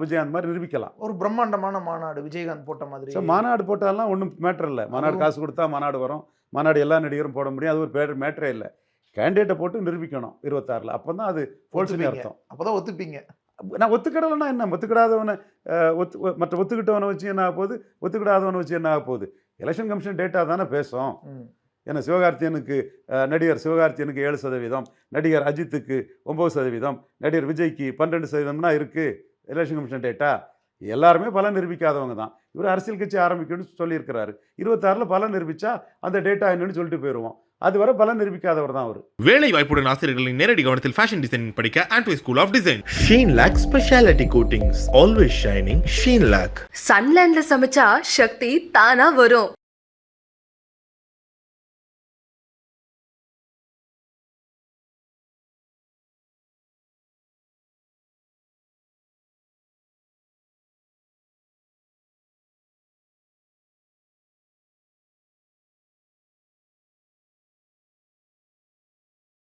விஜயகாந்த் மாதிரி நிரூபிக்கலாம். ஒரு பிரம்மாண்டமான மாநாடு விஜயகாந்த் போட்ட மாதிரி. ஸோ மாநாடு போட்டாலாம் ஒன்றும் மேட்டர் இல்லை. மாநாடு காசு கொடுத்தா மாநாடு வரும். மாநாடு எல்லா நடிகரும் போட முடியும், அது ஒரு மேட்டரே இல்லை. கேண்டிடேட்டை போட்டு நிரூபிக்கணும் 26. அப்போ தான் அது ஃபோல்ஸ்னு அர்த்தம். அப்போ தான் ஒத்துப்பீங்க. நான் ஒத்துக்கிடலைன்னா என்ன? ஒத்துக்கிடாதவனை மற்ற ஒத்துக்கிட்டவனை வச்சு என்ன ஆக போகுது, ஒத்துக்கிடாதவனை வச்சு என்ன ஆக போகுது? எலெக்ஷன் கமிஷன் டேட்டா தானே பேசும். ஏன்னா சிவகார்த்தியனுக்கு நடிகர் சிவகார்த்தியனுக்கு 7%, நடிகர் அஜித்துக்கு 9%, நடிகர் விஜய்க்கு 12%னா இருக்குது எலெக்ஷன் கமிஷன் டேட்டா. எல்லாருமே பலம் நிரூபிக்காதவங்க தான். இவர் அரசியல் கட்சி ஆரம்பிக்கணும்னு சொல்லியிருக்கிறாரு. 26 பலம் நிரூபித்தா அந்த டேட்டா என்னன்னு சொல்லிட்டு போயிடுவோம். அதுவரை பலம் நிரூபிக்காதவர் தான் அவர். வேலை வாய்ப்புடன் ஆசிரியர்களின் நேரடி கவனத்தில் ஃபேஷன் டிசைனிங் படிக்க ஆண்ட்வே school of design. Sheen Lac Specialty Coatings, always shining. Sheen Lac. சன்லேண்ட்ல சமைச்சா சக்தி தானா வரும்.